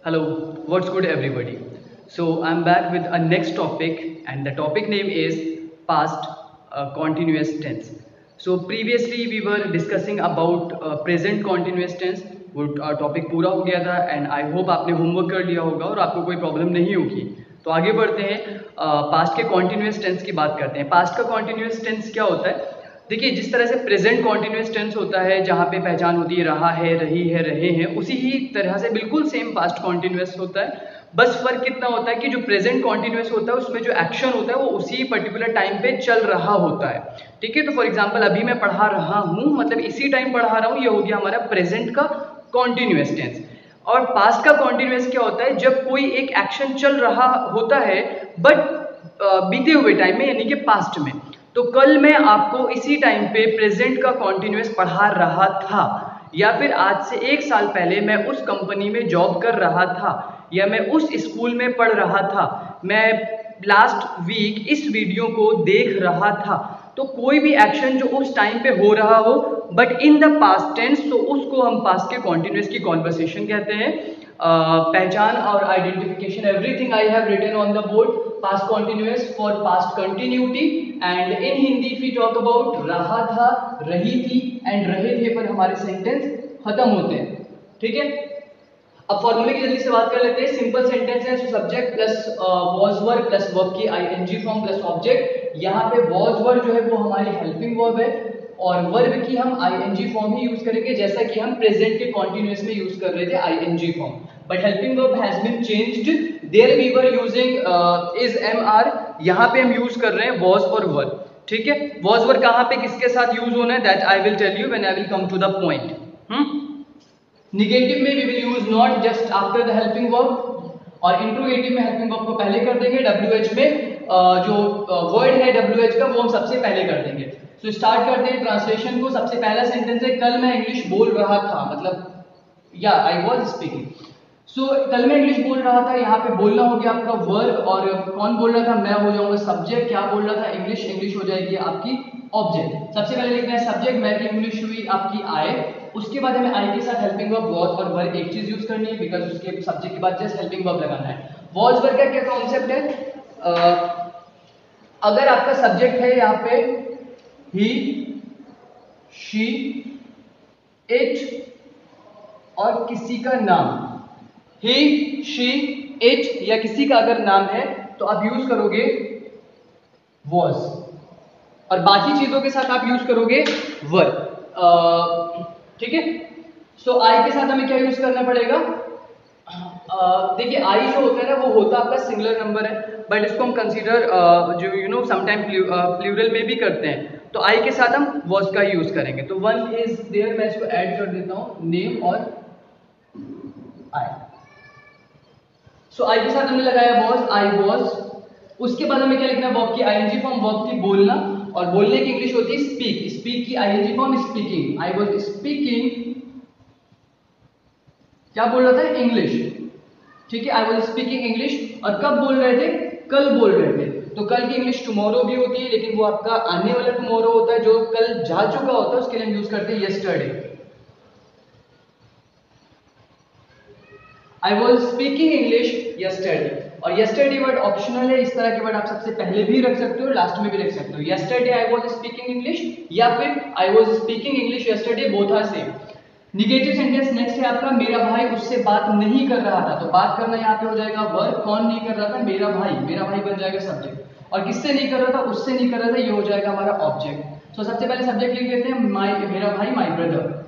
Hello, what's good everybody? So I'm back with a next topic and the topic name is past continuous tense. So previously we were discussing about present continuous tense. वो topic पूरा हो गया था and I hope आपने homework कर लिया होगा और आपको कोई प्रॉब्लम नहीं होगी। तो आगे बढ़ते हैं, पास्ट के कॉन्टिन्यूस टेंस की बात करते हैं। पास्ट का कॉन्टिन्यूस टेंस क्या होता है? देखिए, जिस तरह से प्रेजेंट कॉन्टिन्यूस टेंस होता है जहाँ पे पहचान होती है रहा है, रही है, रहे हैं, उसी ही तरह से बिल्कुल सेम पास्ट कॉन्टिन्यूस होता है। बस फर्क कितना होता है कि जो प्रेजेंट कॉन्टिन्यूस होता है उसमें जो एक्शन होता है वो उसी पर्टिकुलर टाइम पे चल रहा होता है। ठीक है, तो फॉर एग्जाम्पल अभी मैं पढ़ा रहा हूँ, मतलब इसी टाइम पढ़ा रहा हूँ, ये हो गया हमारा प्रेजेंट का कॉन्टिन्यूस टेंस। और पास्ट का कॉन्टिन्यूस क्या होता है? जब कोई एक एक्शन चल रहा होता है बट बीते हुए टाइम में, यानी कि पास्ट में। तो कल मैं आपको इसी टाइम पे प्रेजेंट का कॉन्टिन्यूस पढ़ा रहा था, या फिर आज से 1 साल पहले मैं उस कंपनी में जॉब कर रहा था, या मैं उस स्कूल में पढ़ रहा था, मैं लास्ट वीक इस वीडियो को देख रहा था। तो कोई भी एक्शन जो उस टाइम पे हो रहा हो but in the past tense, तो उसको हम पास्ट के कॉन्टिन्यूस की कॉन्वर्सेशन कहते हैं। पहचान और identification, everything I have written on the board. Past continuous for past continuity, and in Hindi if we talk about रहा था, रही थी एंड रहे थे पर हमारे सेंटेंस खत्म होते हैं। ठीक है, अब फॉर्मूले की जल्दी से बात कर लेते हैं। सिंपल सेंटेंस है, subject plus was verb plus verb की आईएनजी फॉर्म प्लस ऑब्जेक्ट। यहाँ पे वॉज वर्ब जो है वो हमारी हेल्पिंग वर्ब है और वर्ब की हम आईएनजी फॉर्म ही यूज करेंगे, जैसा कि हम प्रेजेंट के कॉन्टिन्यूस में यूज कर रहे थे ING form. But helping verb has been changed, there we were using is am are, यहाँ पे हम यूज कर रहे हैं वॉज और वर। ठीक है, वॉज वर कहाँ पे किसके साथ यूज होना है, that I will tell you when I will come to the point. Negative में we will use not just after the helping verb, और इंट्रोगेटिव में हेल्पिंग वर्ब को पहले कर देंगे। डब्ल्यूएच में जो वर्ड है डब्ल्यूएच का वो हम सबसे पहले कर देंगे। सो स्टार्ट करते हैं ट्रांसलेशन को। सबसे पहला सेंटेंस है, कल मैं इंग्लिश बोल रहा था, मतलब या आई वॉज स्पीकिंग। सो कल मैं इंग्लिश बोल रहा था, यहाँ पे बोलना हो गया आपका वर्ब, और कौन बोल रहा था? मैं हो जाऊंगा सब्जेक्ट। क्या बोल रहा था? इंग्लिश। इंग्लिश हो जाएगी आपकी ऑब्जेक्ट। सबसे पहले लिखना है सब्जेक्ट, मैं की इंग्लिश हुई आपकी आई। उसके बाद हमें आई के साथ हेल्पिंग वर्ब वॉज और वर्ब एक चीज यूज करनी है, बिकॉज उसके सब्जेक्ट के बाद जस्ट हेल्पिंग वर्ब लगाना है। वॉज वर्ब का क्या कॉन्सेप्ट है? अगर आपका सब्जेक्ट है यहाँ पे ही, शी, इट और किसी का नाम, ही, शी, इट या किसी का अगर नाम है तो आप यूज करोगे वॉज, और बाकी चीजों के साथ आप यूज करोगे वर्ब। ठीक है, सो आई के साथ हमें क्या यूज करना पड़ेगा? देखिए, आई जो होता है ना वो होता आपका सिंगुलर नंबर है, बट इसको हम कंसीडर जो समटाइम प्लूरल में भी करते हैं। तो आई के साथ हम वॉज का यूज करेंगे। तो वन इज देयर, मैं इसको ऐड कर देता हूं, नेम और आई। सो आई के साथ हमने लगाया वॉज, आई वॉज। उसके बाद हमें क्या लिखना है? वर्ब की आईएनजी फॉर्म, वर्ब की बोलना, और बोलने की इंग्लिश होती है स्पीक। स्पीक की ING form speaking, I was speaking. क्या बोल रहा था? इंग्लिश। ठीक है, आई वॉज स्पीकिंग इंग्लिश। और कब बोल रहे थे? कल बोल रहे थे। तो कल की इंग्लिश टुमारो भी होती है, लेकिन वो आपका आने वाला टुमारो होता है, जो कल जा चुका होता है उसके लिए हम यूज करते हैं yesterday. I was speaking English yesterday. और यस्टरडे वर्ड ऑप्शनल है, इस तरह के वर्ड आप सबसे पहले भी रख सकते हो, लास्ट में भी रख सकते हो। Yesterday I was speaking English या फिर I was speaking English yesterday, both are same. Negative sentence next है आपका, मेरा भाई उससे बात नहीं कर रहा था। तो बात करना यहाँ पे हो जाएगा वर्ब, कौन नहीं कर रहा था? मेरा भाई। मेरा भाई बन जाएगा सब्जेक्ट, और किससे नहीं कर रहा था? उससे नहीं कर रहा था, ये हो जाएगा हमारा ऑब्जेक्ट। तो सबसे पहले सब्जेक्ट लिख देते हैं माई, मेरा भाई, माई ब्रदर,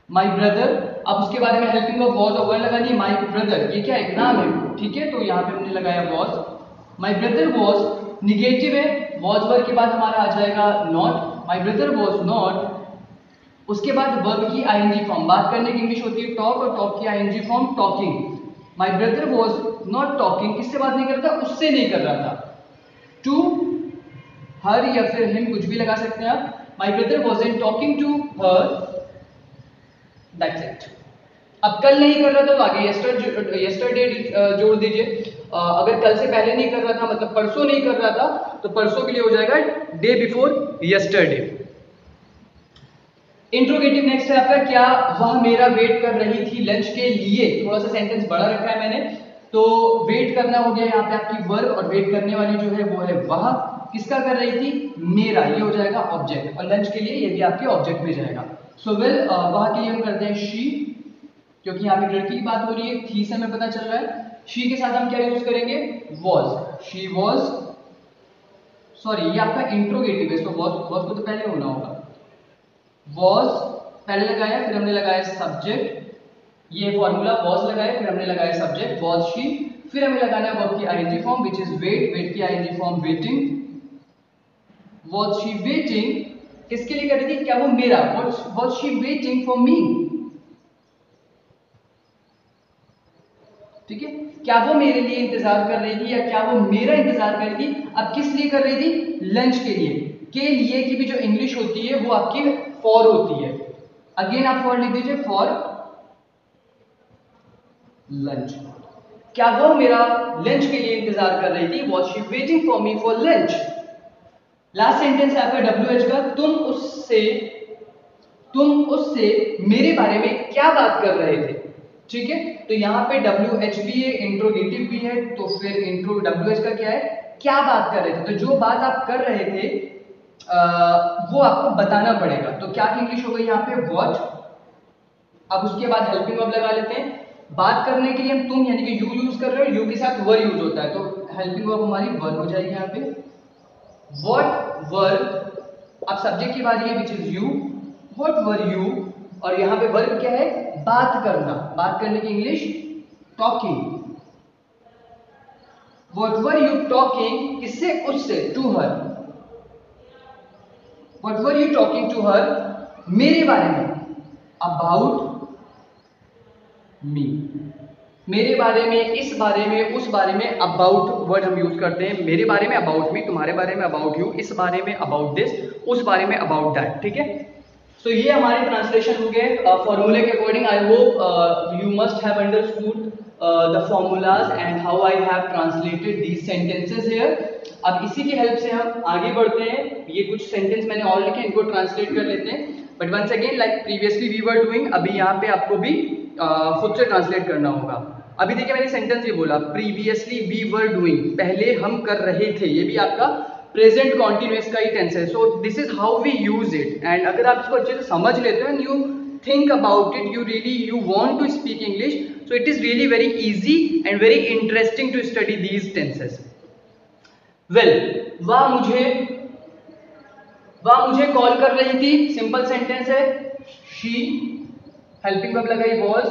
माई ब्रदर। अब उसके बाद में हेल्पिंग वर्ब वॉज और वर्ब लगानी है। माई ब्रदर ये क्या एक नाम है, ठीक है, तो यहाँ पे हमने लगाया was. My brother was negative है, वॉज वर्ब के बाद हमारा आ जाएगा not. My brother was not. उसके बाद वर्ब की आईएनजी फॉर्म, बात करने की इंग्लिश होती है टॉक, और टॉक की ING form talking. My brother was not talking, किससे बात नहीं कर रहा था? उससे नहीं कर रहा था। टू हर या फिर हिम, कुछ भी लगा सकते हैं आप। My brother wasn't talking to her, that's it. अब कल नहीं कर रहा था तो आगे यस्टरडे जोड़ दीजिए। अगर कल से पहले नहीं कर रहा था, मतलब परसों नहीं कर रहा था, तो परसों के लिए हो जाएगा day before yesterday. Interrogative next है आपका, क्या वह मेरा वेट कर रही थी लंच के लिए। थोड़ा सा सेंटेंस बड़ा रखा है मैंने, तो वेट करना हो गया यहाँ पे आपकी वर्ब, और वेट करने वाली जो है वो है वह। किसका कर रही थी, मेरा, ये हो जाएगा ऑब्जेक्ट, और लंच के लिए ये भी आपके ऑब्जेक्ट में जाएगा। सो वेल वह के लिए हम करते हैं शी, क्योंकि यहाँ पे लड़की की बात हो रही है, थी से हमें पता चल रहा है। शी के साथ हम क्या यूज करेंगे, वॉज, शी वॉज, सॉरी ये आपका इंट्रोगेटिव है, तो वॉज को तो पहले होना होगा। वॉज पहले लगाया, फिर हमने लगाया सब्जेक्ट, ये फॉर्मूला वॉज लगाया, फिर हमने लगाया सब्जेक्ट वॉज शी, फिर हमें लगाना है वर्ब की ING form which is wait, wait की ING form waiting. Was she waiting, किसके लिए कर रही थी, क्या वो मेरा, was she waiting for me. ठीक है, क्या वो मेरे लिए इंतजार कर रही थी या क्या वो मेरा इंतजार कर रही थी। अब किस लिए कर रही थी, लंच के लिए। के लिए की भी जो इंग्लिश होती है वो आपकी फॉर होती है। अगेन आप फॉर लिख दीजिए, फॉर लंच। क्या वो मेरा लंच के लिए इंतजार कर रही थी, was she waiting for me for lunch. Last sentence है आपका WH का, तुम उससे मेरे बारे में क्या बात कर रहे थे। ठीक है, तो यहाँ पे WH भी है, इंट्रोगेटिव भी है, तो फिर इंट्रो WH का क्या है, क्या बात कर रहे थे। तो जो बात आप कर रहे थे वो आपको बताना पड़ेगा। तो क्या की इंग्लिश हो गई यहाँ पे, व्हाट। अब उसके बाद हेल्पिंग वर्ब लगा लेते हैं। बात करने के लिए हम तुम यानी कि यू यूज कर रहे हो, यू के साथ वर यूज होता है, तो हेल्पिंग वर्ब हमारी वर हो जाएगी यहाँ पे, व्हाट वर। अब सब्जेक्ट की बारी है which is you, what were you, और यहाँ पे वर्ब क्या है, बात करना, बात करने की English talking. What were you talking, किससे, उससे, to her. What were you talking to her, मेरे बारे में, अबाउट मी, मेरे बारे में, इस बारे में, उस बारे में, अबाउट वर्ड हम यूज करते हैं। मेरे बारे में अबाउट मी, तुम्हारे बारे में अबाउट यू, इस बारे में अबाउट दिस, उस बारे में अबाउट दैट। ठीक है, तो ये हमारे ट्रांसलेशन हो गए फॉर्मूले के according. I hope you must have understood the formulas and how I have translated these sentences here. अब इसी की हेल्प से हम आगे बढ़ते हैं। ये कुछ सेंटेंस मैंने और लिखे, इनको ट्रांसलेट कर लेते हैं। But once again like previously we were doing, अभी यहाँ पे आपको भी खुद से ट्रांसलेट करना होगा। अभी देखिए मैंने सेंटेंस ये बोला, प्रीवियसली वी वर डूइंग, पहले हम कर रहे थे, ये भी आपका प्रेजेंट कॉन्टिन्यूअस का ही टेंस है। So this is how we use it, and अगर आप इसको अच्छे से समझ लेते हो and you think about it, you want to speak English, so it is really very easy and very interesting to study these tenses. well, वह मुझे कॉल कर रही थी, सिंपल सेंटेंस है। शी, हेल्पिंग वर्ब लगाई वॉज,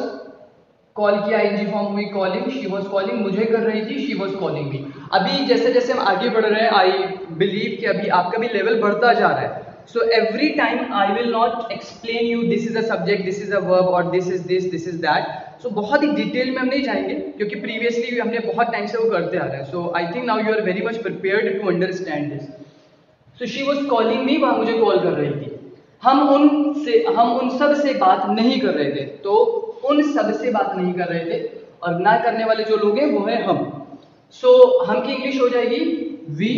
कॉल की ING form हुई calling, she was calling, मुझे कर रही थी, शी वॉज कॉलिंग मी। अभी जैसे जैसे हम आगे बढ़ रहे हैं, आई बिलीव कि अभी आपका भी लेवल बढ़ता जा रहा है। So every time I will not explain you this is a subject, this is a verb, और दिस इज दैट। सो बहुत ही डिटेल में हम नहीं जाएंगे, क्योंकि प्रीवियसली हमने बहुत टाइम से वो करते आ रहे हैं। So I think now you are very much prepared to understand this. So she was calling me, वह मुझे कॉल कर रही थी। हम उन सब से बात नहीं कर रहे थे, तो उन सब से बात नहीं कर रहे थे, और ना करने वाले जो लोग हैं वो है हम। सो हम की इंग्लिश हो जाएगी वी,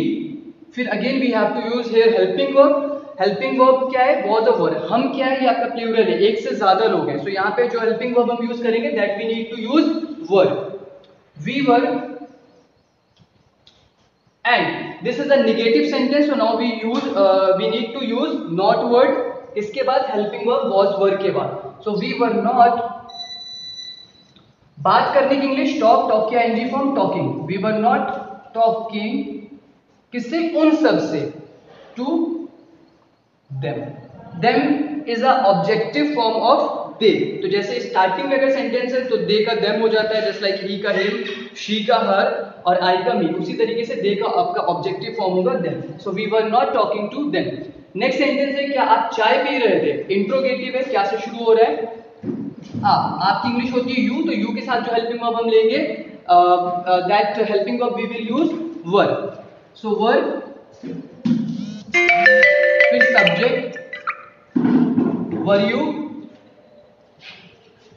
फिर again we have to use here helping verb. Helping verb क्या है, वॉज अ वर्ब। हम क्या है, ये आपका प्लूरल है, एक से ज्यादा लोग हैं। सो यहाँ पे जो हेल्पिंग वर्ब हम यूज करेंगे, that we need to use verb, we were. And this is a negative sentence, so now we need to use not word, इसके बाद helping verb was were के बाद। So we were not, बात करने की English talk की ing form talking, we were not talking, किससे, उन सब से, to them is a objective form of they। तो जैसे स्टार्टिंग में अगर सेंटेंस है तो दे का them हो जाता है, जस्ट लाइक ही का him, she का her, और आई का मी। उसी तरीके से दे का आपका ऑब्जेक्टिव फॉर्म होगा them। So we were not talking to them। Next sentence है, क्या आप चाय पी रहे थे, इंट्रोगेटिव है, क्या से शुरू हो रहा है, आपकी इंग्लिश होती है यू, तो यू के साथ जो हेल्पिंग वर्ब हम लेंगे, that helping verb we will use were. So were, फिर subject, were you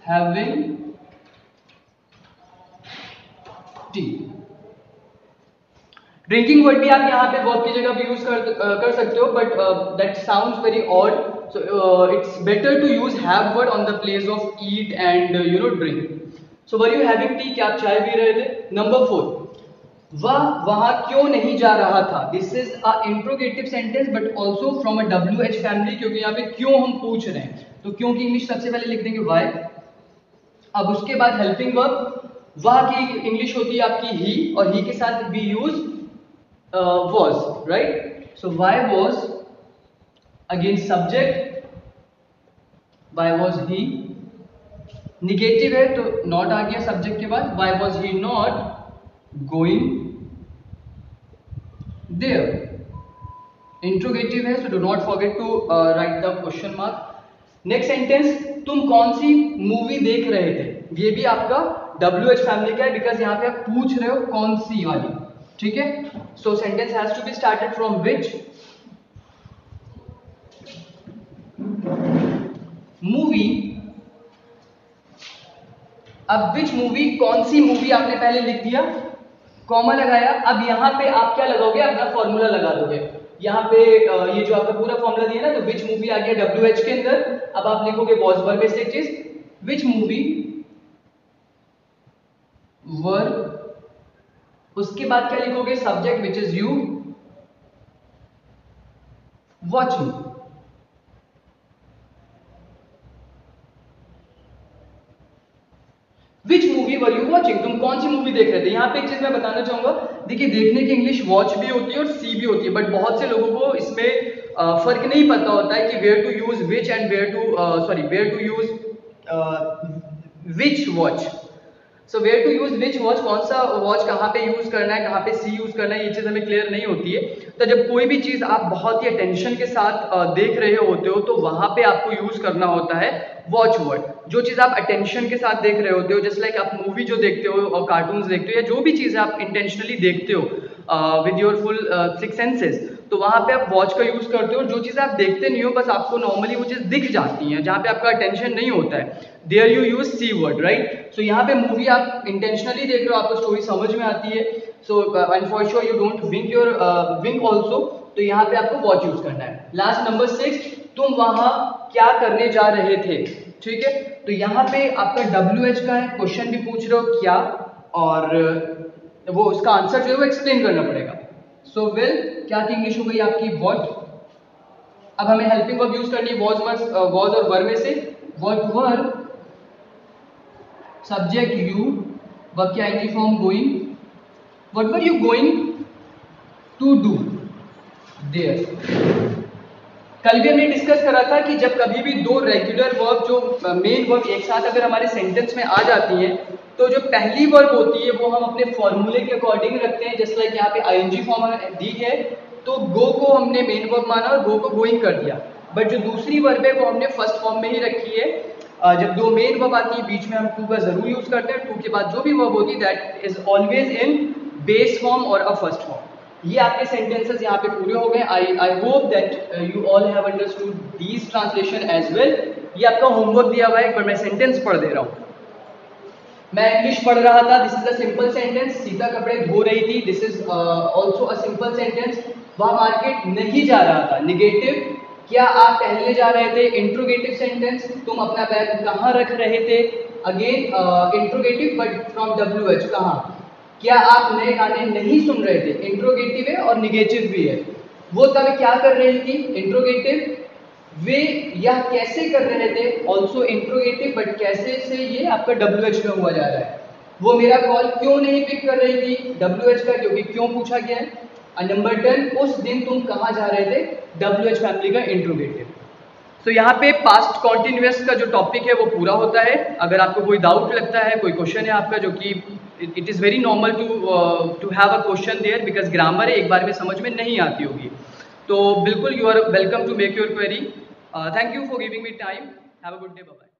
having tea. Drinking word भी आप यहाँ पे वर्ब की जगह भी यूज कर सकते हो, but that sounds very odd, So it's better to use have word on the place of eat and drink. So were you having tea? क्या आप चाय पी रहे थे? Number 4. वह वहां क्यों नहीं जा रहा था? This is a interrogative sentence but also from a WH family, क्योंकि यहाँ पे क्यों हम पूछ रहे हैं, तो क्यों की इंग्लिश सबसे पहले लिख देंगे वाई. अब उसके बाद हेल्पिंग वर्ब, वह की इंग्लिश होती है आपकी ही, और ही के साथ we use was, right. So why was again subject, why was he. Negative है तो नॉट आ गया सब्जेक्ट के बाद. Why was he not going there. Interrogative है, so do not forget to write the question mark. Next sentence, तुम कौन सी movie देख रहे थे? ये भी आपका WH फैमिली का है, बिकॉज यहाँ पे आप पूछ रहे हो कौन सी वाली. ठीक है. So sentence has to be started from which movie. अब which मूवी, कौन सी मूवी आपने पहले लिख दिया, कॉमा लगाया. अब यहाँ पे आप क्या लगाओगे, अपना फॉर्मूला लगा दोगे. यहाँ पे ये जो आपका पूरा फॉर्मूला दिया ना, तो विच मूवी आ गया WH के अंदर. अब आप लिखोगे वॉज वर्ब बेसिक चीज, विच मूवी वर्ब, उसके बाद क्या लिखोगे, subject which is you watching. Which movie were you watching, तुम कौन सी मूवी देख रहे थे. यहाँ पे एक चीज मैं बताना चाहूंगा, देखिए देखने की इंग्लिश वॉच भी होती है और सी भी होती है, बट बहुत से लोगों को इसमें फर्क नहीं पता होता है कि where to use which and where to use which watch. So where to use which watch, कौन सा वॉच कहाँ पे यूज करना है, कहाँ पे सी यूज करना है, ये चीज हमें क्लियर नहीं होती है. तो जब कोई भी चीज आप बहुत ही अटेंशन के साथ देख रहे होते हो, तो वहां पे आपको यूज करना होता है वॉच वर्ड. जो चीज आप अटेंशन के साथ देख रहे होते हो, जस्ट लाइक आप मूवी जो देखते हो और कार्टून्स देखते हो, या जो भी चीज आप इंटेंशनली देखते हो विद योर फुल 6 सेंसेस, तो वहां पे आप वॉच का यूज करते हो. जो चीज आप देखते नहीं हो, बस आपको नॉर्मली वो चीज दिख जाती है, जहां पे आपका अटेंशन नहीं होता है, there you use see word, right. So यहाँ पे मूवी आप इंटेंशनली देख रहे हो, आपको स्टोरी समझ में आती है, so and for sure you don't wink also, तो यहाँ पे आपको वॉच यूज करना है. लास्ट नंबर 6, तुम वहां क्या करने जा रहे थे. ठीक है. तो यहाँ पे आपका WH का है, क्वेश्चन भी पूछ रहे हो क्या, और वो उसका आंसर जो है वो एक्सप्लेन करना पड़ेगा. सो वेल, क्या की इंग्लिश हो गई आपकी वॉट. अब हमें हेल्पिंग वर्ब यूज करनी है वॉज और वर में से. What were, subject you, verb की आएगी form going. What were you going to do there. कल भी हमने डिस्कस करा था कि जब कभी भी दो रेगुलर वर्ब, जो मेन वर्ब एक साथ अगर हमारे सेंटेंस में आ जाती हैं, तो जो पहली वर्ब होती है वो हम अपने फॉर्मूले के अकॉर्डिंग रखते हैं. जस्ट लाइक यहाँ पे ING फॉर्म दी है, तो गो को हमने मेन वर्ब माना और गो को गोइंग कर दिया. बट जो दूसरी वर्ब है वो हमने फर्स्ट फॉर्म में ही रखी है. जब दो मेन वर्ब आती है, बीच में हम टू का जरूर यूज करते हैं. टू के बाद जो भी वर्ब होती है that is always in base form और अ फर्स्ट फॉर्म. ये आपके सेंटेंसेस यहाँ पे पूरे हो गए. I hope that you all have understood these translation as well. ये आपका होमवर्क दिया हुआ है, पर मैं सेंटेंस पढ़ दे रहा हूँ. मैं इंग्लिश पढ़ रहा था, this is a simple sentence. Sita कपड़े धो रही थी, this is also a simple sentence. वह मार्केट नहीं जा रहा था, निगेटिव. क्या आप टहलने जा रहे थे, इंट्रोगेटिव सेंटेंस. तुम अपना बैग कहाँ रख रहे थे, again interrogative but from WH, कहाँ. क्या आप नए गाने नहीं सुन रहे थे, इंट्रोगेटिव है और निगेटिव भी है. वो तब क्या कर रही थी, इंट्रोगेटिव. वे यह कैसे कर रहे थे, ऑल्सो इंट्रोगेटिव बट कैसे से ये आपका WH में हुआ जा रहा है. वो मेरा कॉल क्यों नहीं पिक कर रही थी, WH का, क्योंकि क्यों पूछा गया है. नंबर 10, उस दिन तुम कहाँ जा रहे थे, WH फैमिली का इंट्रोगेटिव. तो यहाँ पे पास्ट कॉन्टिन्यूअस का जो टॉपिक है वो पूरा होता है. अगर आपको कोई डाउट लगता है, कोई क्वेश्चन है आपका, जो कि it is very normal to have a question there, because grammar एक बार में समझ में नहीं आती होगी, तो बिल्कुल you are welcome to make your query. Thank you for giving me time. Have a good day. Bye.